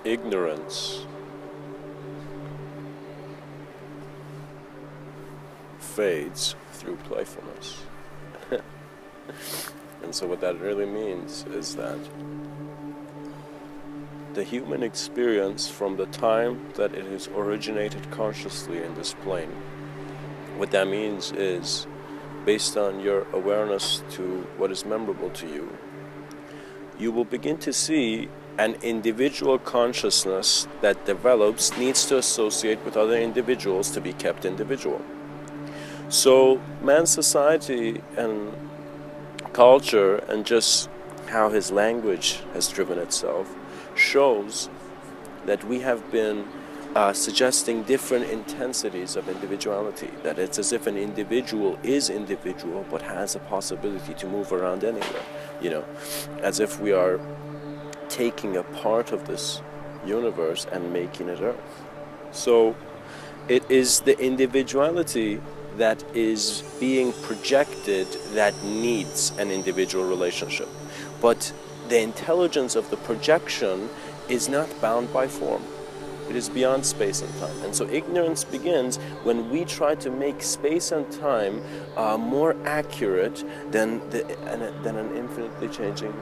ignorance fades through playfulness. And so what that really means is that the human experience from the time that it is originated consciously in this plane, what that means is, based on your awareness to what is memorable to you, you will begin to see an individual consciousness that develops needs to associate with other individuals to be kept individual. So man's society and culture and just how his language has driven itself shows that we have been suggesting different intensities of individuality, that it's as if an individual is individual but has a possibility to move around anywhere, you know, as if we are taking a part of this universe and making it Earth. So it is the individuality that is being projected that needs an individual relationship. But the intelligence of the projection is not bound by form. It is beyond space and time. And so ignorance begins when we try to make space and time more accurate than an infinitely changing,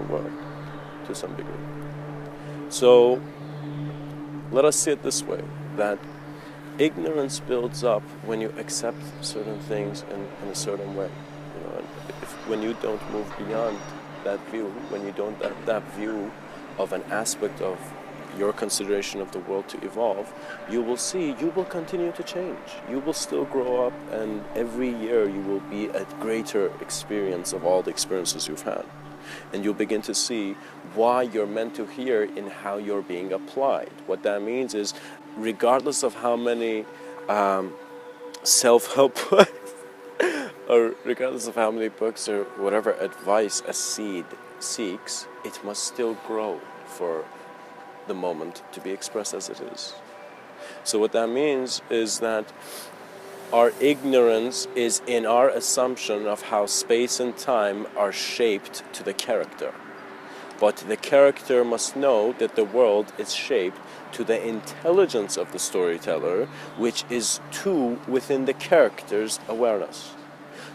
world to some degree. So let us see it this way, that ignorance builds up when you accept certain things in a certain way. And when you don't move beyond that view, when you don't have that view of an aspect of your consideration of the world to evolve, you will see you will continue to change. You will still grow up, and every year you will be a greater experience of all the experiences you've had. And you'll begin to see why you're meant to hear in how you're being applied. What that means is, regardless of how many self-help books, or regardless of how many books or whatever advice a seed seeks, it must still grow for the moment to be expressed as it is. So what that means is that our ignorance is in our assumption of how space and time are shaped to the character. But the character must know that the world is shaped to the intelligence of the storyteller, which is within the character's awareness.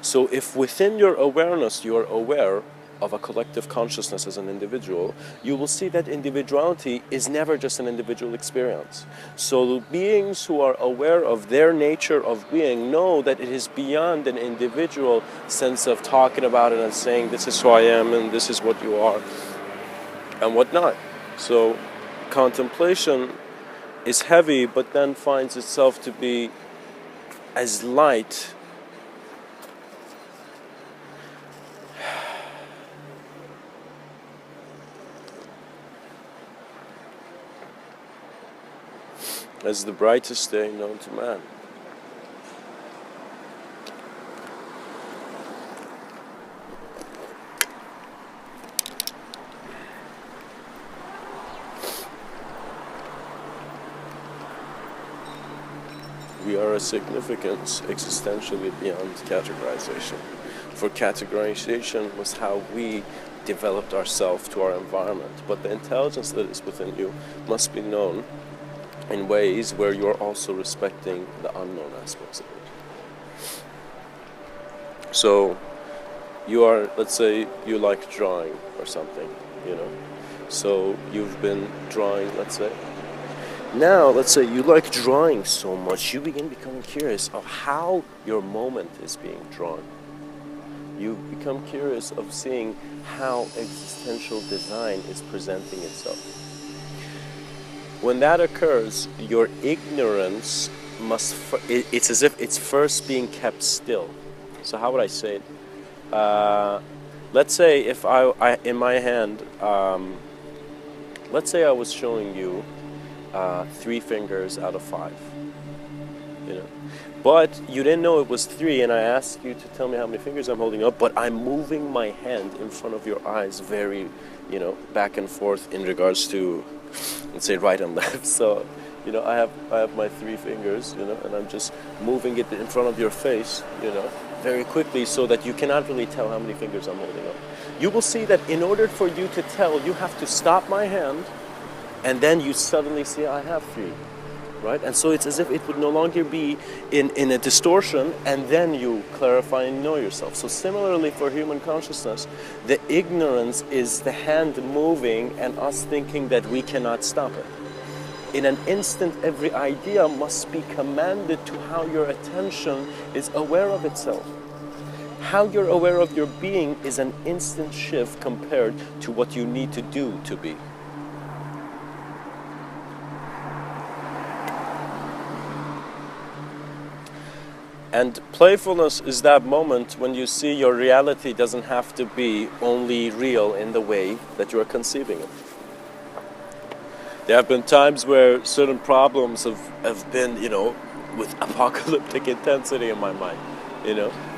So if within your awareness you are aware of a collective consciousness as an individual, you will see that individuality is never just an individual experience. So the beings who are aware of their nature of being know that it is beyond an individual sense of talking about it and saying, this is who I am and this is what you are and whatnot. So contemplation is heavy, but then finds itself to be as light as the brightest day known to man. We are a significance existentially beyond categorization. For categorization was how we developed ourselves to our environment, but the intelligence that is within you must be known in ways where you're also respecting the unknown aspects of it. So you are, let's say you like drawing or something, so you've been drawing, let's say. Now, let's say you like drawing so much, you begin becoming curious of how your moment is being drawn. You become curious of seeing how existential design is presenting itself. When that occurs, your ignorance it's as if it's first being kept still. So how would I say it? Let's say if I in my hand, let's say I was showing you 3 fingers out of 5, but you didn't know it was 3, and I asked you to tell me how many fingers I'm holding up, but I'm moving my hand in front of your eyes very, back and forth in regards to, let's say, right and left. So, I have my 3 fingers, and I'm just moving it in front of your face, very quickly, so that you cannot really tell how many fingers I'm holding up. You will see that in order for you to tell, you have to stop my hand And then you suddenly see, I have three, right? And so it's as if it would no longer be in a distortion, and then you clarify and know yourself. So similarly for human consciousness, the ignorance is the hand moving and us thinking that we cannot stop it. In an instant, every idea must be commanded to how your attention is aware of itself. How you're aware of your being is an instant shift compared to what you need to do to be. And playfulness is that moment when you see your reality doesn't have to be only real in the way that you are conceiving it. There have been times where certain problems have been, with apocalyptic intensity in my mind,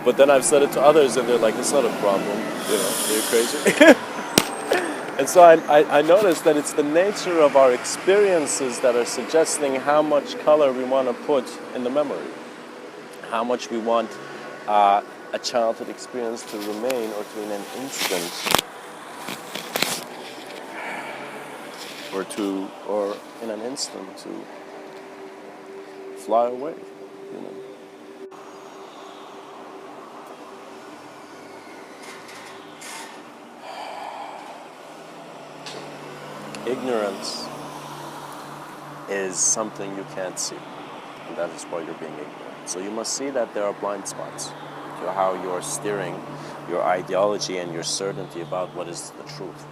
But then I've said it to others and they're like, it's not a problem, you're crazy. And so I noticed that it's the nature of our experiences that are suggesting how much color we want to put in the memory. How much we want a childhood experience to remain or to in an instant or in an instant to fly away, Ignorance is something you can't see, and that is why you're being ignorant. So you must see that there are blind spots to how you're steering your ideology and your certainty about what is the truth,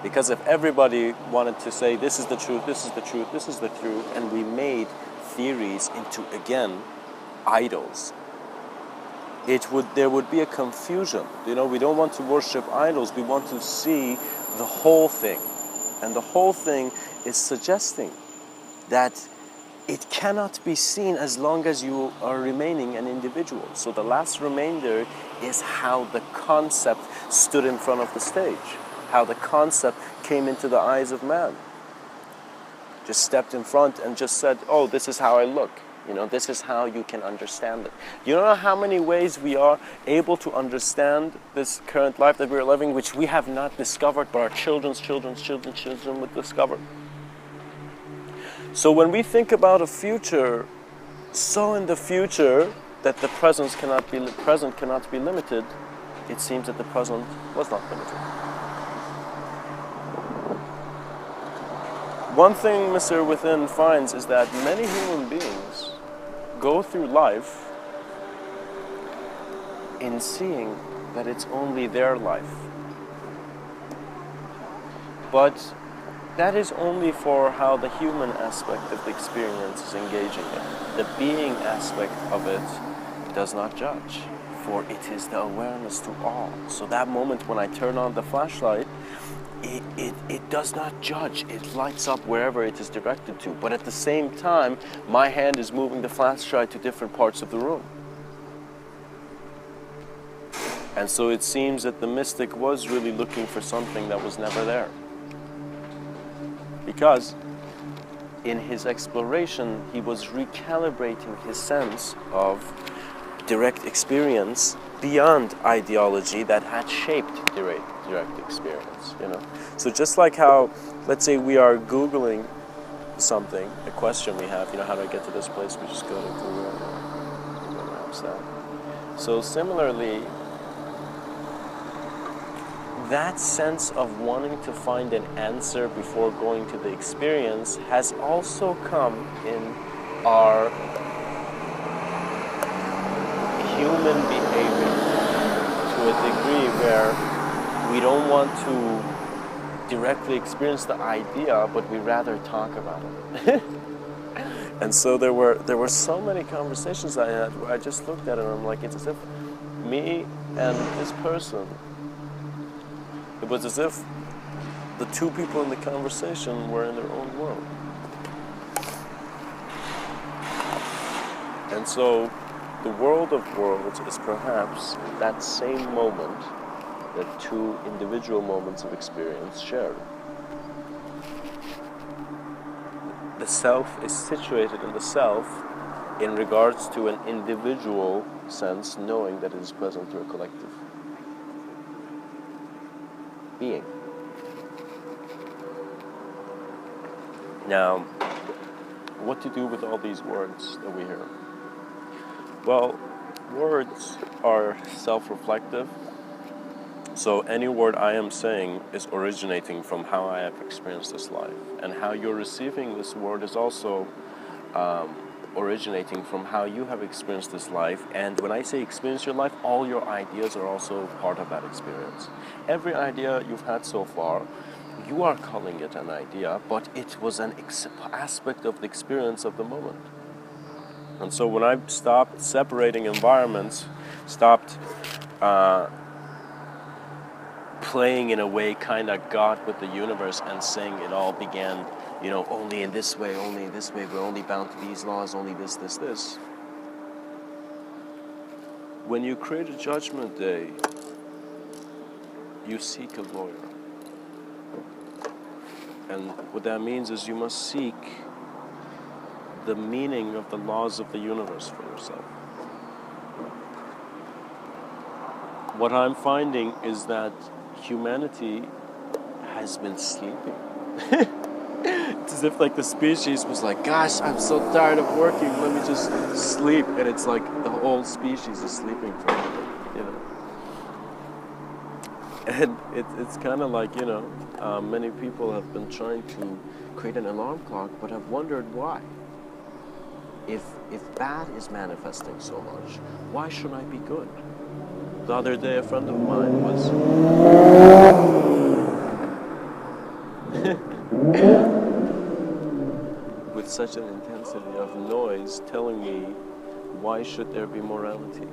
Because if everybody wanted to say, this is the truth, this is the truth, this is the truth, and we made theories into, again, idols, there would be a confusion. We don't want to worship idols, we want to see the whole thing. And the whole thing is suggesting that it cannot be seen as long as you are remaining an individual. So the last remainder is how the concept stood in front of the stage, how the concept came into the eyes of man. Just stepped in front and just said, oh, this is how I look. This is how you can understand it. You know how many ways we are able to understand this current life that we're living, which we have not discovered, but our children's children would discover. So when we think about a future, so in the future that the present cannot be limited, it seems that the present was not limited. One thing Mr.Within finds is that many human beings go through life in seeing that it's only their life. But that is only for how the human aspect of the experience is engaging it. The being aspect of it does not judge, for it is the awareness to all. So that moment when I turn on the flashlight, it does not judge. It lights up wherever it is directed to. But at the same time, my hand is moving the flashlight to different parts of the room. And so it seems that the mystic was really looking for something that was never there. Because in his exploration, he was recalibrating his sense of direct experience beyond ideology that had shaped direct experience, So just like how, let's say we are Googling something, a question we have, how do I get to this place? We just go to Google Maps that. So similarly, that sense of wanting to find an answer before going to the experience has also come in our human behavior to a degree where we don't want to directly experience the idea, but we rather talk about it. And so there were so many conversations I had where I just looked at it and I'm like, it's as if me and this person, it was as if the two people in the conversation were in their own world. And so the world of worlds is perhaps that same moment that two individual moments of experience share. The self is situated in the self in regards to an individual sense, knowing that it is present through a collective being. Now, what to do with all these words that we hear? Well, words are self-reflective. So any word I am saying is originating from how I have experienced this life. And how you're receiving this word is also originating from how you have experienced this life. And when I say experience your life, all your ideas are also part of that experience. Every idea you've had so far, you are calling it an idea, but it was an aspect of the experience of the moment. And so when I stopped separating environments, stopped playing in a way kind of God with the universe and saying it all began, only in this way, we're only bound to these laws, only this. When you create a judgment day, you seek a lawyer. And what that means is you must seek the meaning of the laws of the universe for yourself. What I'm finding is that humanity has been sleeping. It's as if like the species was like, gosh, I'm so tired of working, let me just sleep. And it's like the whole species is sleeping forever, And it's kind of like, many people have been trying to create an alarm clock, but have wondered why. If bad is manifesting so much, why should I be good? The other day, a friend of mine was with such an intensity of noise telling me, why should there be morality?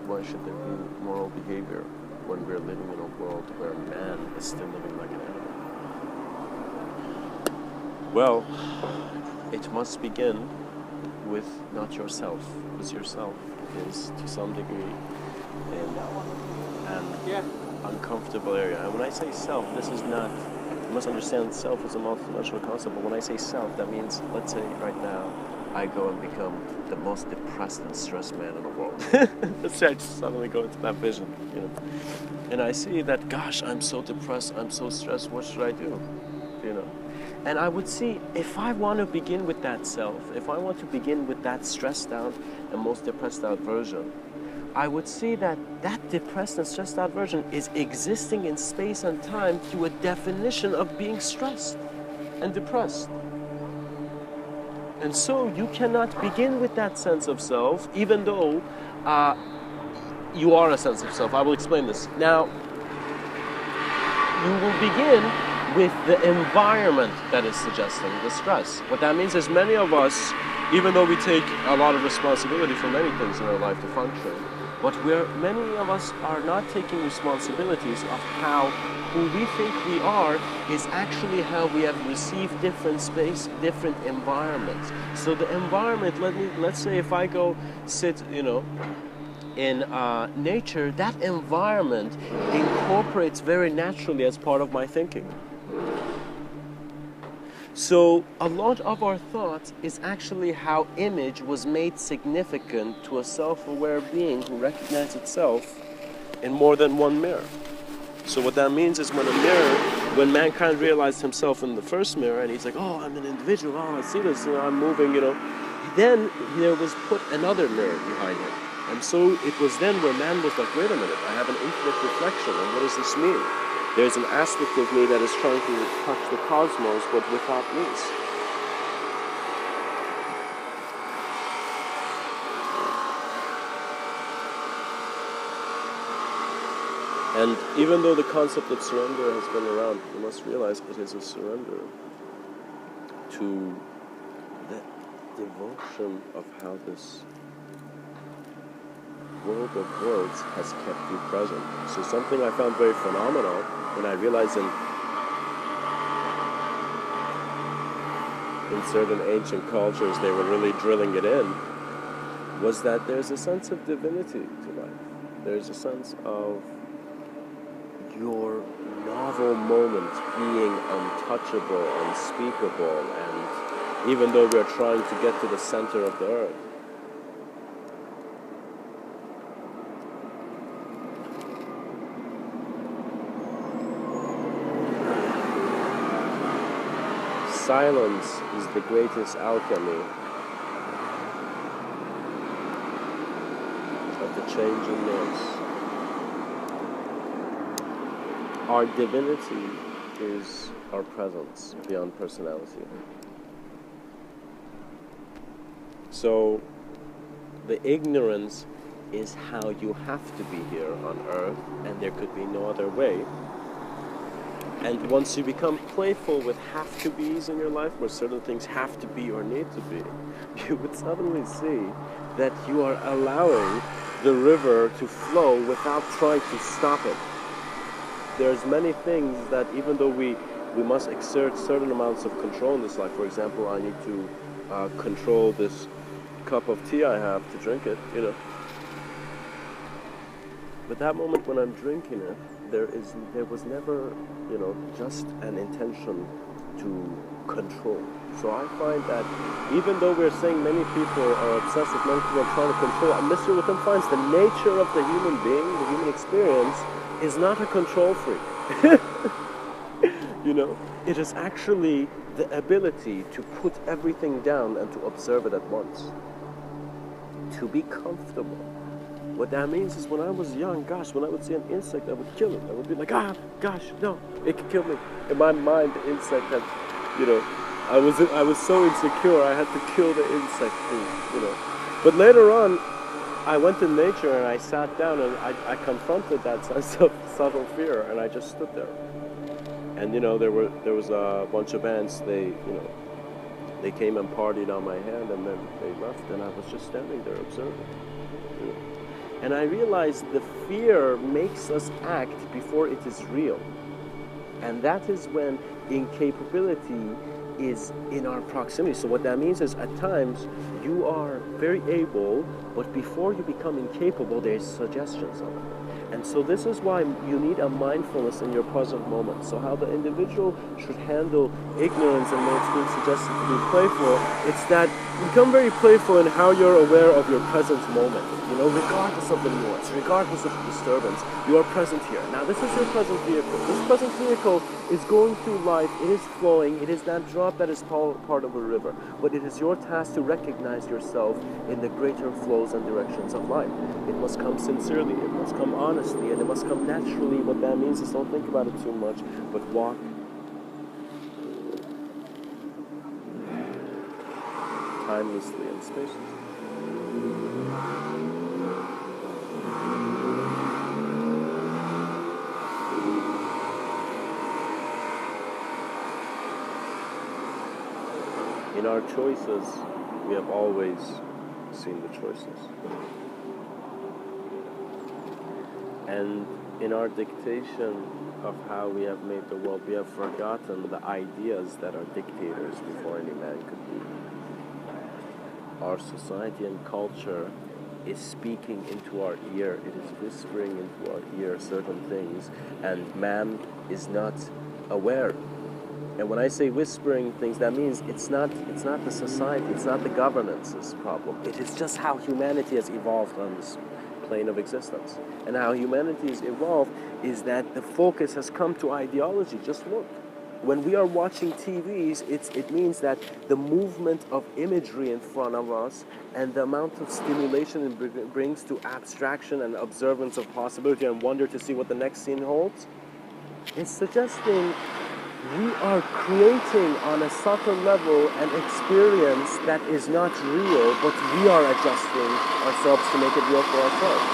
Why should there be moral behavior when we're living in a world where man is still living like an animal? Well, it must begin with not yourself, because yourself is to some degree in an uncomfortable area. And when I say self, this is not, you must understand self is a multidimensional concept, but when I say self, that means, let's say right now, I go and become the most depressed and stressed man in the world. Let's say I just suddenly go into that vision, And I see that, gosh, I'm so depressed, I'm so stressed, what should I do? And I would see, if I want to begin with that self, if I want to begin with that stressed out and most depressed out version, I would see that that depressed and stressed out version is existing in space and time through a definition of being stressed and depressed. And so you cannot begin with that sense of self, even though you are a sense of self. I will explain this. Now, you will begin with the environment that is suggesting the stress. What that means is many of us, even though we take a lot of responsibility for many things in our life to function, but many of us are not taking responsibilities of how who we think we are is actually how we have received different space, different environments. So the environment, let's say if I go sit, in nature, that environment incorporates very naturally as part of my thinking. So a lot of our thoughts is actually how image was made significant to a self-aware being who recognizes itself in more than one mirror. So what that means is when mankind realized himself in the first mirror and he's like, oh, I'm an individual, oh, I see this, I'm moving, then there was put another mirror behind it. And so it was then where man was like, wait a minute, I have an infinite reflection, and what does this mean? There's an aspect of me that is trying to touch the cosmos, but without wings. And even though the concept of surrender has been around, you must realize it is a surrender to the devotion of how this world of worlds has kept you present. So something I found very phenomenal when I realized in certain ancient cultures they were really drilling it in, was that there's a sense of divinity to life. There's a sense of your novel moment being untouchable, unspeakable, and even though we're trying to get to the center of the earth, silence is the greatest alchemy of the change in noise. Our divinity is our presence beyond personality. So the ignorance is how you have to be here on earth, and there could be no other way. And once you become playful with have-to-be's in your life, where certain things have to be or need to be, you would suddenly see that you are allowing the river to flow without trying to stop it. There's many things that even though we must exert certain amounts of control in this life. For example, I need to control this cup of tea I have to drink it, you know. But that moment when I'm drinking it, there was never, you know, just an intention to control. So I find that even though we're saying many people are obsessive, many people are trying to control, Mr. Within finds the nature of the human being, the human experience, is not a control freak. You know, it is actually the ability to put everything down and to observe it at once. To be comfortable. What that means is when I was young, gosh, when I would see an insect, I would kill it. I would be like, gosh, no, it could kill me. In my mind, the insect had, you know, I was so insecure, I had to kill the insect, you know. But later on, I went to nature and I sat down and I confronted that sense of subtle fear, and I just stood there. And you know, there was a bunch of ants. They came and partied on my hand, and then they left, and I was just standing there observing. You know? And I realized the fear makes us act before it is real, and that is when incapability is in our proximity. So what that means is at times you are very able, but before you become incapable, there's suggestions of it. And so this is why you need a mindfulness in your present moment. So how the individual should handle ignorance and when it's being suggested to be playful, it's that you become very playful in how you're aware of your present moment. You know, regardless of the noise, regardless of the disturbance, you are present here. Now this is your present vehicle. This present vehicle is going through life, it is flowing, it is that drop that is part of a river. But it is your task to recognize yourself in the greater flows and directions of life. It must come sincerely, it must come honestly, and it must come naturally. What that means is don't think about it too much, but walk timelessly and spaciously. In our choices, we have always seen the choices. And in our dictation of how we have made the world, we have forgotten the ideas that are dictators before any man could be. Our society and culture is speaking into our ear, it is whispering into our ear certain things, and man is not aware. And when I say whispering things, that means it's not the society, it's not the governance's problem. It is just how humanity has evolved on this plane of existence. And how humanity has evolved is that the focus has come to ideology. Just look. When we are watching TVs, it means that the movement of imagery in front of us and the amount of stimulation it brings to abstraction and observance of possibility and wonder to see what the next scene holds, is suggesting we are creating on a subtle level an experience that is not real, but we are adjusting ourselves to make it real for ourselves.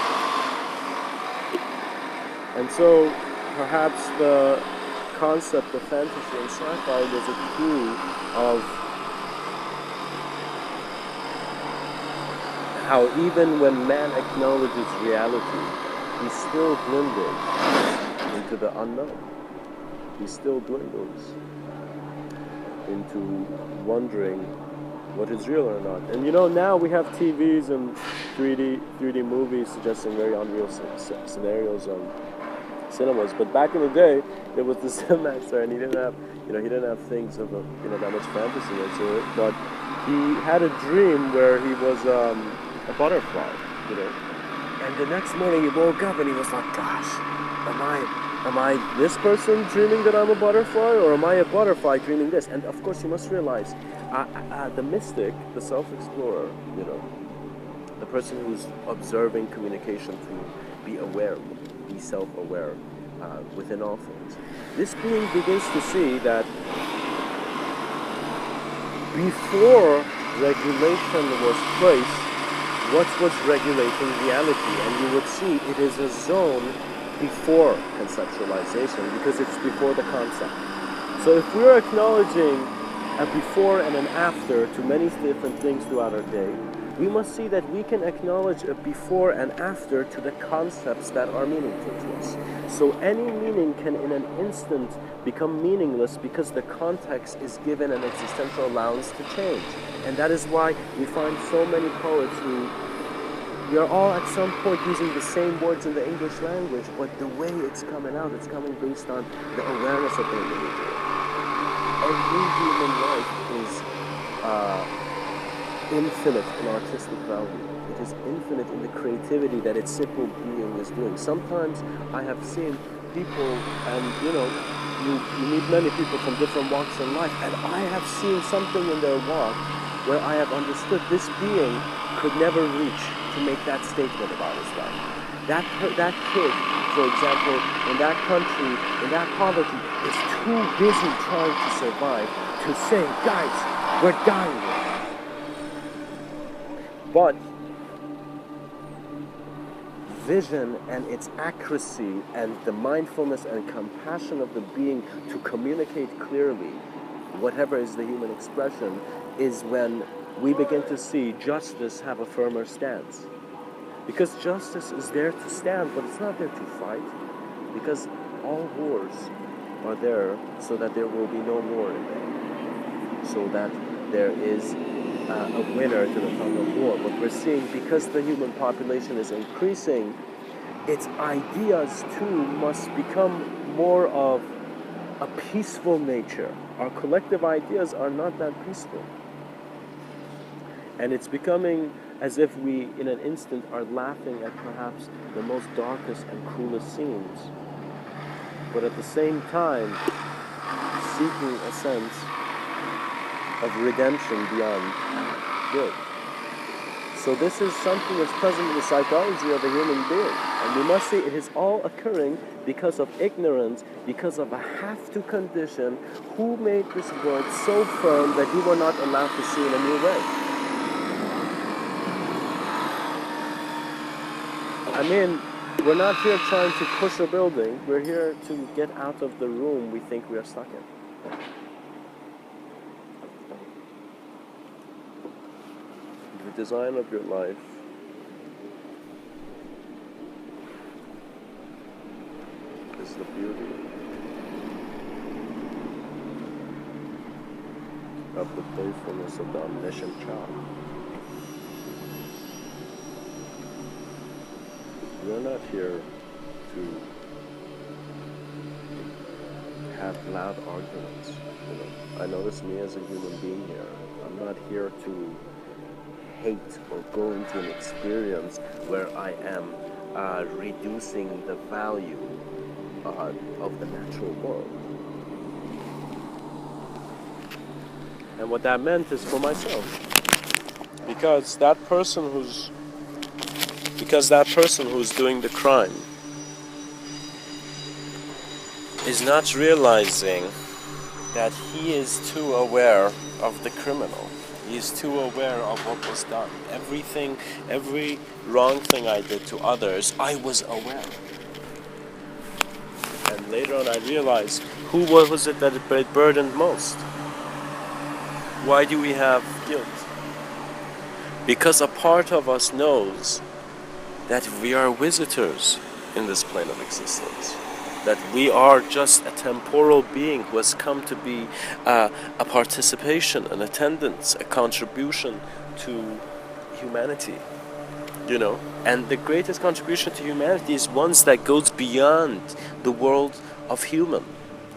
And so perhaps the concept of fantasy and sci-fi was a clue of how even when man acknowledges reality, he still dwindles into the unknown. He still dwindles into wondering what is real or not. And you know, now we have TVs and 3D movies suggesting very unreal scenarios on cinemas. But back in the day, there was the cinemaster, and he didn't have things of that much fantasy into it. But he had a dream where he was a butterfly, you know. And the next morning he woke up and he was like, "Gosh, am I Am I this person dreaming that I'm a butterfly, or am I a butterfly dreaming this? And of course, you must realize, the mystic, the self-explorer, the person who's observing communication to be aware, be self-aware within all things. This being begins to see that before regulation was placed, what was regulating reality? And you would see it is a zone before conceptualization, because it's before the concept. So if we're acknowledging a before and an after to many different things throughout our day, we must see that we can acknowledge a before and after to the concepts that are meaningful to us. So any meaning can in an instant become meaningless because the context is given an existential allowance to change. And that is why we find so many poets who, we are all at some point using the same words in the English language, but the way it's coming out, it's coming based on the awareness of the individual. Every human life is infinite in artistic value. It is infinite in the creativity that its simple being is doing. Sometimes I have seen people, and you meet many people from different walks in life, and I have seen something in their walk where I have understood this being could never reach to make that statement about his life. That kid, for example, in that country, in that poverty, is too busy trying to survive to say, guys, we're dying. But vision and its accuracy and the mindfulness and compassion of the being to communicate clearly, whatever is the human expression, is when we begin to see justice have a firmer stance. Because justice is there to stand, but it's not there to fight. Because all wars are there so that there will be no war in them. So that there is a winner to the tug of war. But we're seeing, because the human population is increasing, its ideas too must become more of a peaceful nature. Our collective ideas are not that peaceful. And it's becoming as if we, in an instant, are laughing at perhaps the most darkest and cruelest scenes, but at the same time, seeking a sense of redemption beyond good. So this is something that's present in the psychology of a human being. And we must see it is all occurring because of ignorance, because of a have-to condition. Who made this world so firm that you were not allowed to see in a new way? I mean, we're not here trying to push a building. We're here to get out of the room we think we are stuck in. The design of your life is the beauty of the playfulness of the omniscient child. We're not here to have loud arguments. I notice me as a human being here. I'm not here to hate or go into an experience where I am reducing the value of the natural world. And what that meant is for myself. Because that person who's doing the crime is not realizing that he is too aware of the criminal. He is too aware of what was done. Every wrong thing I did to others, I was aware. And later on I realized, who was it that it burdened most? Why do we have guilt? Because a part of us knows that we are visitors in this plane of existence. That we are just a temporal being who has come to be a participation, an attendance, a contribution to humanity. And the greatest contribution to humanity is one that goes beyond the world of human.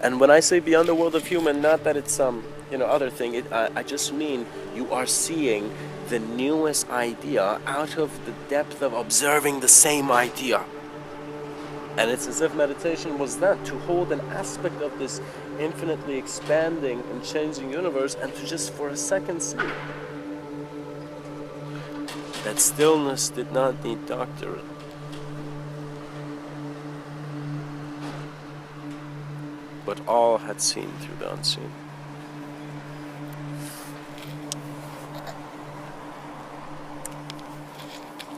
And when I say beyond the world of human, not that it's some other thing. I just mean you are seeing the newest idea out of the depth of observing the same idea. And it's as if meditation was that, to hold an aspect of this infinitely expanding and changing universe and to just for a second see it. That stillness did not need doctorate. But all had seen through the unseen.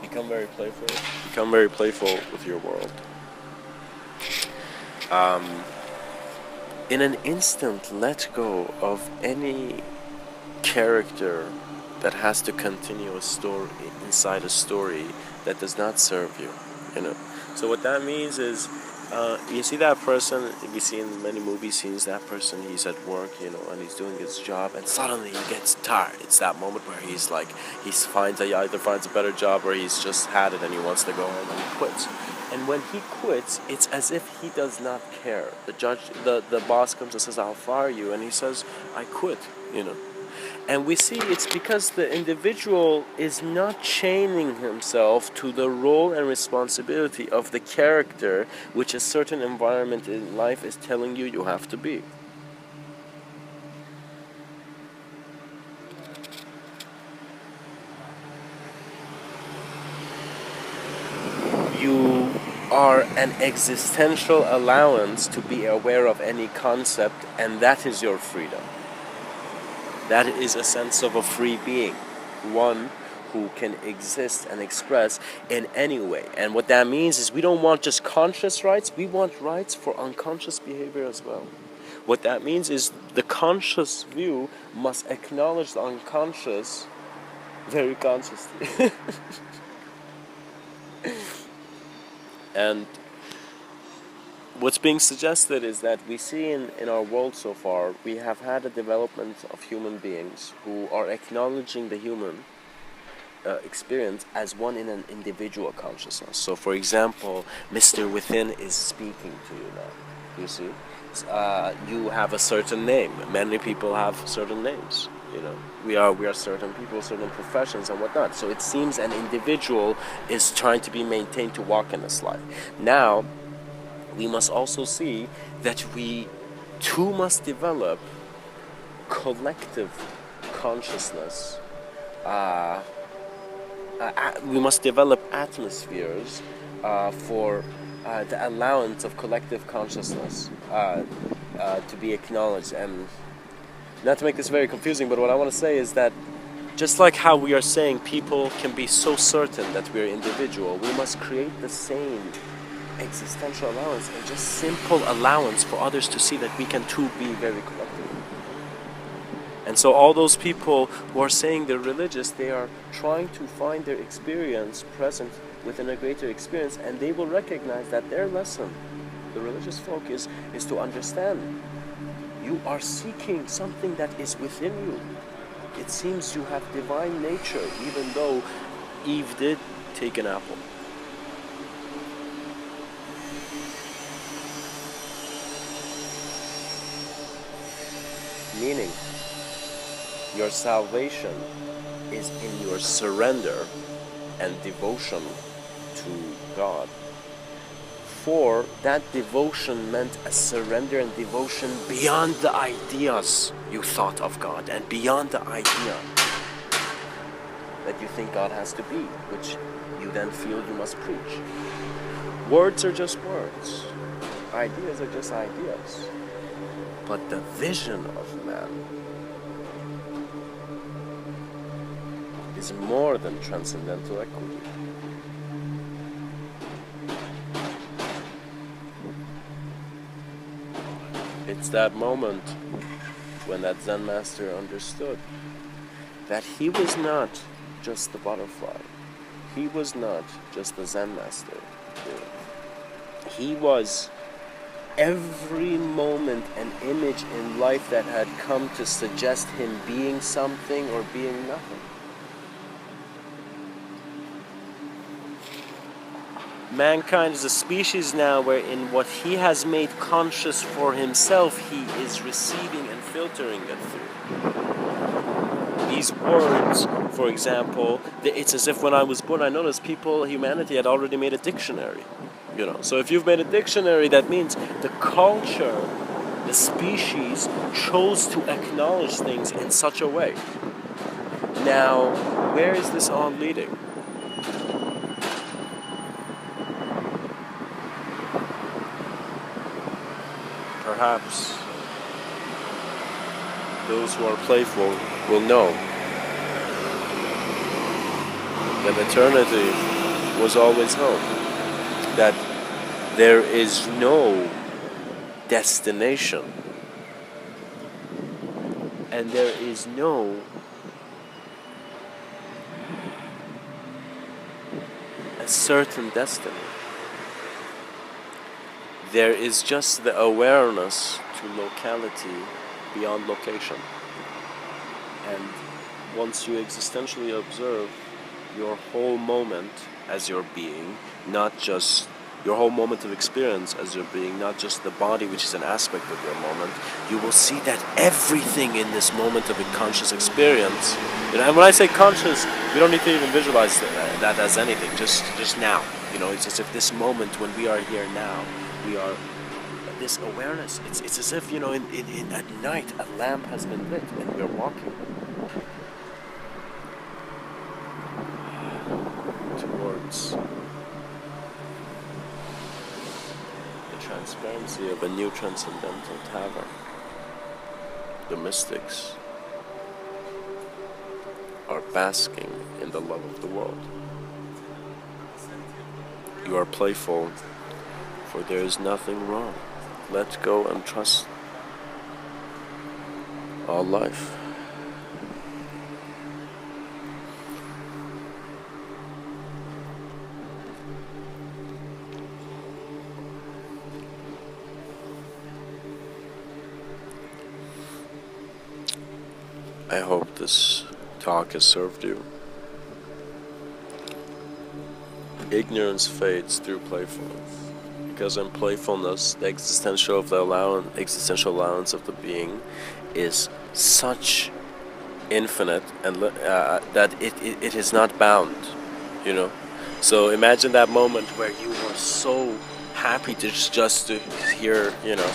Become very playful. Become very playful with your world. In an instant, let go of any character that has to continue a story inside a story that does not serve you. So what that means is, you see that person, we see in many movie scenes, that person, he's at work, and he's doing his job, and suddenly he gets tired. It's that moment where he's like, he either finds a better job or he's just had it and he wants to go home and he quits. And when he quits, it's as if he does not care. The boss comes and says, I'll fire you, and he says, I quit, And we see it's because the individual is not chaining himself to the role and responsibility of the character which a certain environment in life is telling you have to be. You are an existential allowance to be aware of any concept, and that is your freedom. That is a sense of a free being, one who can exist and express in any way. And what that means is we don't want just conscious rights, we want rights for unconscious behavior as well. What that means is the conscious view must acknowledge the unconscious very consciously. And what's being suggested is that we see in our world so far, we have had a development of human beings who are acknowledging the human experience as one in an individual consciousness. So for example, Mr.Within is speaking to you now, you see. You have a certain name. Many people have certain names. We are certain people, certain professions and whatnot. So it seems an individual is trying to be maintained to walk in this life. Now, we must also see that we too must develop collective consciousness. We must develop atmospheres for the allowance of collective consciousness to be acknowledged. And not to make this very confusing, but what I want to say is that just like how we are saying people can be so certain that we're individual, we must create the same existential allowance and just simple allowance for others to see that we can too be very collective. And so all those people who are saying they're religious, they are trying to find their experience present within a greater experience, and they will recognize that their lesson, the religious folk, is to understand you are seeking something that is within you. It seems you have divine nature, even though Eve did take an apple. Meaning, your salvation is in your surrender and devotion to God. For that devotion meant a surrender and devotion beyond the ideas you thought of God and beyond the idea that you think God has to be, which you then feel you must preach. Words are just words. Ideas are just ideas. But the vision of man is more than transcendental equity. It's that moment when that Zen master understood that he was not just the butterfly. He was not just the Zen master. He was every moment an image in life that had come to suggest him being something or being nothing. Mankind is a species now wherein what he has made conscious for himself, he is receiving and filtering it through. These words, for example, it's as if when I was born, I noticed humanity had already made a dictionary. You know, so if you've made a dictionary, that means the culture, the species chose to acknowledge things in such a way. Now, where is this all leading? Perhaps those who are playful will know that eternity was always home, that there is no destination, and there is no a certain destiny. There is just the awareness to locality beyond location. And once you existentially observe your whole moment as your being, not just your whole moment of experience as your being, not just the body, which is an aspect of your moment, you will see that everything in this moment of a conscious experience, and when I say conscious, we don't need to even visualize that as anything, just now. You know, it's as if this moment when we are here now, we are this awareness. It's as if, you know, in at night a lamp has been lit and we're walking towards the transparency of a new transcendental tavern. The mystics are basking in the love of the world. You are playful, for there is nothing wrong. Let go and trust all life. I hope this talk has served you. Ignorance fades through playfulness, because in playfulness, the existential allowance of the being is such infinite and that it is not bound. You know, so imagine that moment where you were so happy to just to hear, you know,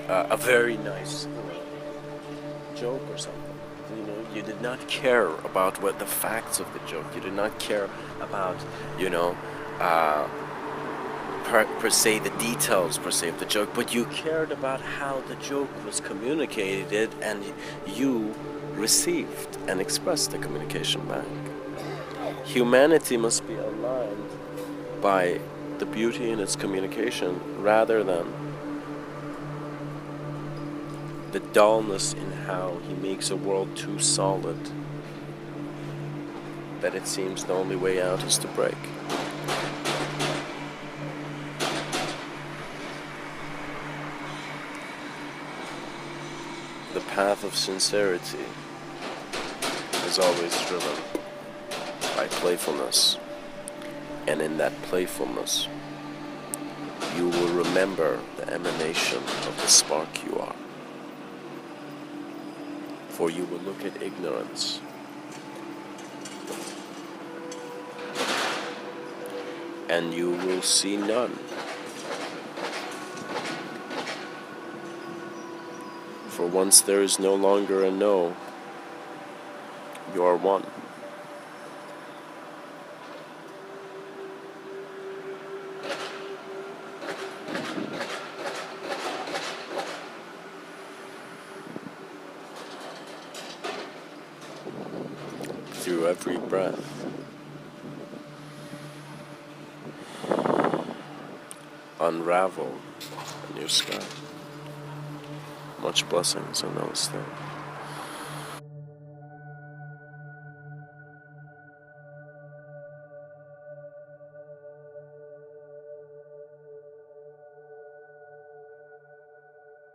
a very nice joke or something. You know, you did not care about what the facts of the joke. You did not care about, you know, per se the details per se of the joke, but you cared about how the joke was communicated, and you received and expressed the communication back. Humanity must be aligned by the beauty in its communication rather than the dullness in how he makes a world too solid that it seems the only way out is to break. The path of sincerity is always driven by playfulness, and in that playfulness you will remember the emanation of the spark you are. For you will look at ignorance and you will see none. For once there is no longer a no, you are one. Through every breath, unravel a new sky. Much blessings and namaste.